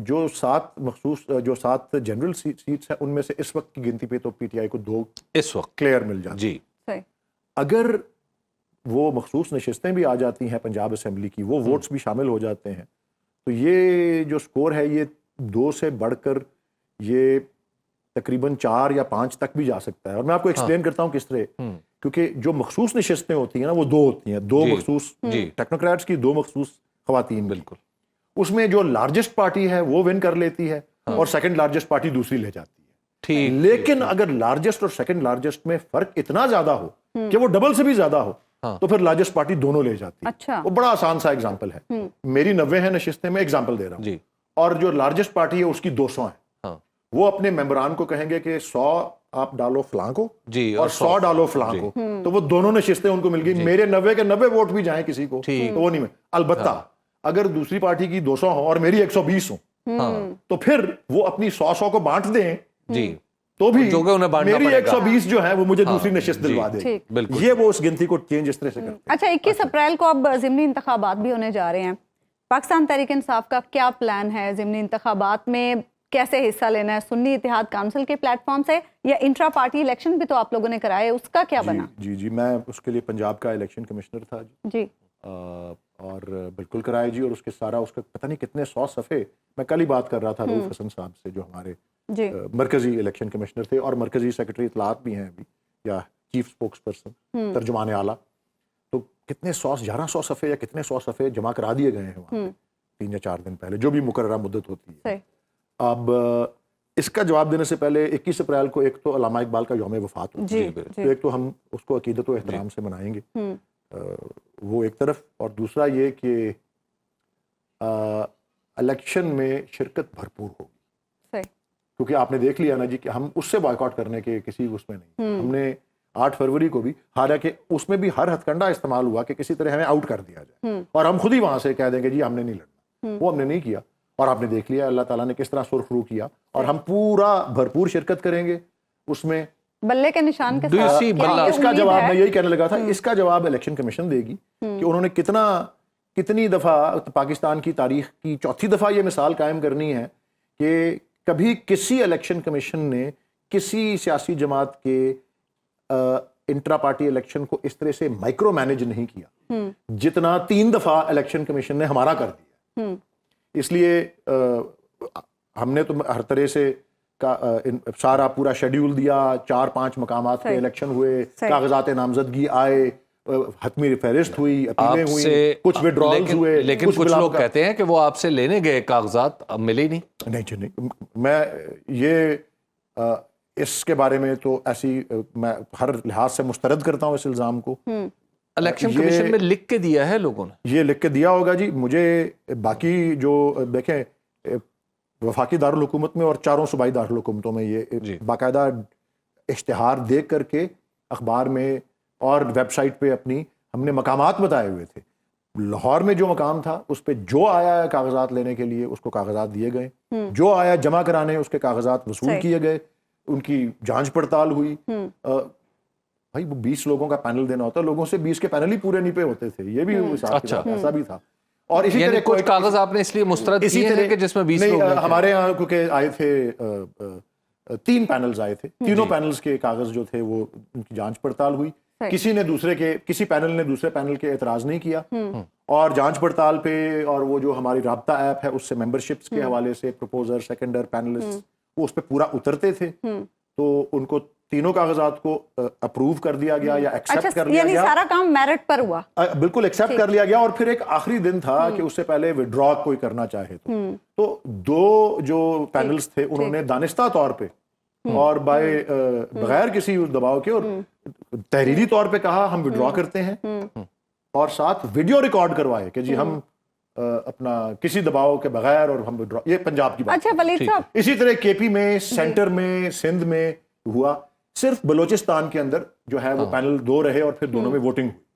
جو 7 general seats ہیں ان میں سے اس وقت کی گنتی پہ تو پی ٹی آئی کو 2 اس وقت کلیئر مل جاتی جی. اگر وہ مخصوص نشستیں بھی آ جاتی ہیں پنجاب اسمبلی کی, وہ ووٹس بھی شامل ہو جاتے ہیں, تو یہ جو سکور ہے یہ 2 سے بڑھ کر یہ تقریباً 4 یا 5 تک بھی جا سکتا ہے. اور میں آپ کو ایکسپلین کرتا ہوں کس طرح, کیونکہ جو مخصوص نشستیں ہوتی ہیں نا وہ 2 ہوتی ہیں, 2 مخصوص ٹیکنوکریٹس کی, 2 مخصوص خواتین. بالکل. اس میں جو لارجسٹ پارٹی ہے وہ ون کر لیتی ہے اور سیکنڈ لارجسٹ پارٹی دوسری لے جاتی ہے. لیکن اگر لارجسٹ اور سیکنڈ لارجسٹ میں فرق اتنا زیادہ ہو کہ وہ ڈبل سے بھی زیادہ ہو تو پھر لارجسٹ پارٹی دونوں لے جاتی ہے. وہ بڑا آسان سا ایگزامپل ہے, میری 90 ہیں نشستیں, میں ایگزامپل دے رہا ہوں, اور جو لارجسٹ پارٹی ہے اس کی 200 ہیں. وہ اپنے ممبران کو کہیں گے کہ 100 آپ ڈالو فلاں کو اور 100 ڈالو فلاں کو, تو وہ دونوں نشستیں ان کو مل گئی. میرے 90 کے 90 ووٹ بھی جائیں کسی کو تو وہ نہیں میں. البتہ اگر دوسری پارٹی کی 200 ہوں اور میری 120 ہوں تو پھر وہ اپنی 100 کو بانٹ دیں تو بھی میری 120 جو ہے وہ مجھے دوسری نشست دلوا دے. یہ وہ اس گنتی کو چینج اس طرح سے کرتے ہیں. اچھا, 21 اپریل کو اب ضمنی انتخابات بھی ہونے جا رہے ہیں. پاکستان تحریک انصاف کا کیا پلان ہے ضمنی انتخابات میں, کیسے حصہ لینا ہے؟ سنی اتحاد کونسل کے پلیٹ فارم سے یا انٹرا پارٹی الیکشن بھی تو آپ لوگوں نے کرائے, اس کا کیا بنا؟ جی میں اس کے لیے پنجاب کا الیکشن کمشنر تھا جی, اور بالکل کرائے جی. اور اس کے سارا اس کا پتہ نہیں کتنے 100 صفحے, میں کل ہی بات کر رہا تھا رؤف حسن صاحب سے جو ہمارے مرکزی الیکشن کمشنر تھے اور مرکزی سیکرٹری اطلاعات بھی ہیں ابھی, یا چیف سپوکس پرسن, ترجمان اعلیٰ. تو کتنے 1100 صفحے یا کتنے 100 صفحے جمع کرا دیے گئے ہیں وہاں پہ 3 یا 4 دن پہلے, جو بھی مقررہ مدت ہوتی ہے. اب اس کا جواب دینے سے پہلے 21 اپریل کو ایک تو علامہ اقبال کا یوم وفات ہوتا ہے, تو ایک تو ہم اس کو عقیدت و احترام سے منائیں گے, وہ ایک طرف. اور دوسرا یہ کہ الیکشن میں شرکت بھرپور ہوگی, کیونکہ آپ نے دیکھ لیا نا جی کہ ہم اس سے بائیکاٹ کرنے کے کسی اس میں نہیں. ہم نے 8 فروری کو بھی, حالانکہ اس میں بھی ہر ہتھ کنڈا استعمال ہوا کہ کسی طرح ہمیں آؤٹ کر دیا جائے اور ہم خود ہی وہاں سے کہہ دیں گے جی ہم نے نہیں لڑنا. وہ ہم نے نہیں کیا, اور آپ نے دیکھ لیا اللہ تعالیٰ نے کس طرح سرخ رو کیا, اور ہم پورا بھرپور شرکت کریں گے اس میں. بلے کے نشان کے ساتھ اس کا جواب میں یہی کہنے لگا تھا, اس کا جواب الیکشن کمیشن دے گی کہ انہوں نے کتنی دفعہ پاکستان کی تاریخ کی 4تھی دفعہ یہ مثال قائم کرنی ہے کہ کبھی کسی الیکشن کمیشن نے کسی سیاسی جماعت کے انٹرا پارٹی الیکشن کو اس طرح سے مائکرو مینج نہیں کیا جتنا 3 دفعہ الیکشن کمیشن نے ہمارا کر دیا. اس لیے ہم نے تو ہر طرح سے سارا پورا شیڈیول دیا, 4-5 مقامات پہ الیکشن ہوئے, کاغذات نامزدگی آئے, حتمی فہرست ہوئی, اپیلیں ہوئی, کچھ وڈرالز ہوئے. لیکن کچھ لوگ کہتے ہیں کہ وہ آپ سے لینے گئے کاغذات اب ملے ہی نہیں. نہیں, میں یہ اس کے بارے میں تو ایسی میں ہر لحاظ سے مسترد کرتا ہوں اس الزام کو. الیکشن کمیشن میں لکھ کے دیا ہے لوگوں نے, یہ لکھ کے دیا ہوگا جی. مجھے باقی جو دیکھیں وفاقی دارالحکومت میں اور 4 صوبائی دارالحکومتوں میں یہ باقاعدہ اشتہار دیکھ کر کے اخبار میں اور ویب سائٹ پہ اپنی ہم نے مقامات بتائے ہوئے تھے. لاہور میں جو مقام تھا اس پہ جو آیا ہے کاغذات لینے کے لیے اس کو کاغذات دیے گئے, جو آیا جمع کرانے اس کے کاغذات وصول کیے گئے, ان کی جانچ پڑتال ہوئی. بھائی وہ 20 لوگوں کا پینل دینا ہوتا ہے, لوگوں سے 20 کے پینل ہی پورے نہیں پہ ہوتے تھے, یہ بھی ایسا بھی تھا. اور اسی طرح کچھ کاغذ آپ نے اس لیے مسترد کیے ہیں کہ جس میں 20 لوگ ہمارے یہاں کیونکہ آئے تھے 3 پینلز آئے تھے, تینوں پینلز کے کاغذ جو تھے وہ ان کی جانچ پڑتال ہوئی. کسی پینل نے دوسرے پینل کے اعتراض نہیں کیا, اور جانچ پڑتال پہ اور وہ جو ہماری رابطہ ایپ ہے اس سے ممبرشپس کے حوالے سے پروپوزر, سیکنڈر, پینلسٹ وہ اس پہ پورا اترتے تھے. تو ان کو تینوں کاغذات کو اپروو کر دیا گیا یا ایکسپٹ کر لیا گیا. سارا کام میرٹ پر ہوا, بالکل ایکسپٹ کر لیا گیا. اور پھر ایک آخری دن تھا کہ اس سے پہلے ودرا کوئی کرنا چاہے تو 2 جو پینلز تھے انہوں نے دانستہ طور پہ اور بغیر کسی دباؤ کے اور تحریری طور پہ کہا ہم ودرا کرتے ہیں, اور ساتھ ویڈیو ریکارڈ کروائے کہ جی ہم اپنا کسی دباؤ کے بغیر اور ہم ودرا. یہ پنجاب کی بات. اچھا ولید صاحب, اسی طرح کے پی میں, سینٹر میں, سندھ میں ہوا. صرف بلوچستان کے اندر جو ہے وہ پینل 2 رہے اور پھر دونوں میں ووٹنگ ہوئی.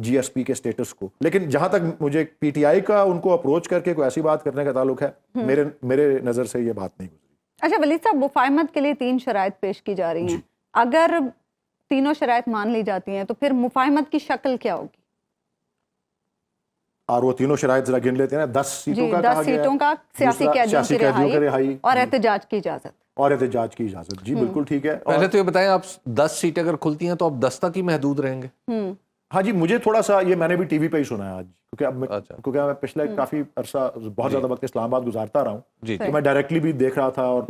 GSP کے اسٹیٹس کو. لیکن جہاں تک مجھے PTI کا ان کو اپروچ کر کے کوئی ایسی بات کرنے کا تعلق ہے, میرے نظر سے یہ بات نہیں گزری. اچھا ولید صاحب, مفاہمت کے لیے 3 شرائط پیش کی جا رہی ہیں, اگر تینوں شرائط مان لی جاتی ہیں تو پھر مفاہمت کی شکل کیا ہوگی؟ اور وہ تینوں شرائط ذرا گن لیتے ہیں. 10 سیٹوں کا کہا 10 گیا ہے, سیٹوں کا, سیاسی قیدیوں کی رہائی اور احتجاج کی اجازت. اور احتجاج کی اجازت. جی بالکل ٹھیک ہے. پہلے تو یہ بتائیں, آپ 10 سیٹیں اگر کھلتی ہیں تو آپ 10 تک ہی محدود رہیں گے؟ ہاں جی, مجھے تھوڑا سا یہ میں نے بھی ٹی وی پہ ہی سنا ہے آج, کیونکہ میں پچھلے کافی عرصہ بہت زیادہ وقت اسلام آباد گزارتا رہا ہوں, تو میں ڈائریکٹلی بھی دیکھ رہا تھا اور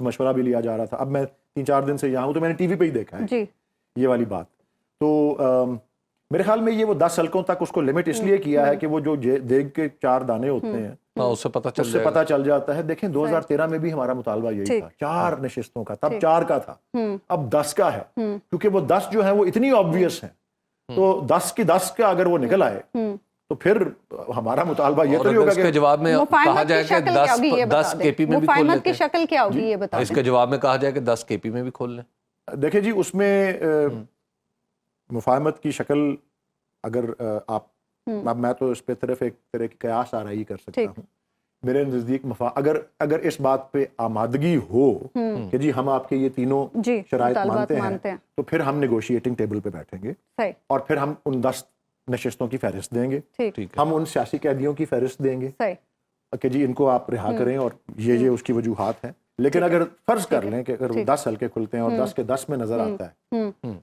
مشورہ بھی لیا جا رہا تھا. اب میں 3-4 دن سے یہاں ہوں تو میں نے ٹی وی پہ ہی دیکھا ہے یہ والی بات. تو میرے خیال میں یہ وہ 10 حلقوں تک اس کو لمٹ اس لیے کیا ہے کہ وہ جو دیگ کے 4 دانے ہوتے ہیں اس سے پتہ چل جاتا ہے. دیکھیں 2013 میں بھی ہمارا مطالبہ یہی تھا, 4 نشستوں کا, تب 4 کا تھا, اب 10 کا ہے, کیونکہ وہ 10 جو ہیں وہ اتنی آبویس ہیں. تو 10 کی 10 کا اگر وہ نکل آئے تو پھر ہمارا مطالبہ یہ تو نہیں ہوگا کہ جواب میں کہا جائے کہ 10 KP میں بھی کھول مفاہمت کی شکل کیا ہوگی یہ بتا دیں. اس کے جواب میں کہا جائے کہ 10 KP میں بھی کھول لیں. دیکھیں جی, اس میں مفاہمت کی شکل اگر آپ, اب میں تو اس پہ طرف ایک طرح کی قیاس آرائی کر سکتا ہوں. میرے نزدیک اگر اس بات پہ آمادگی ہو کہ جی ہم آپ کے یہ تینوں شرائط مانتے ہیں, تو پھر ہم نیگوشیٹنگ ٹیبل پہ بیٹھیں گے اور پھر ہم ان 10 نشستوں کی فہرست دیں گے, ہم ان سیاسی قیدیوں کی فہرست دیں گے کہ جی ان کو آپ رہا کریں اور یہ اس کی وجوہات ہیں. لیکن اگر فرض کر لیں کہ اگر 10 حلقے کھلتے ہیں اور 10 کے 10 میں نظر آتا ہے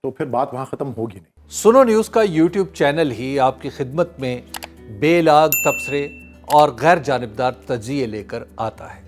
تو پھر بات وہاں ختم ہوگی نہیں. سنو نیوز کا YouTube چینل ہی آپ کی خدمت میں بے لاگ تبصرے اور غیر جانبدار تجزیے لے کر آتا ہے.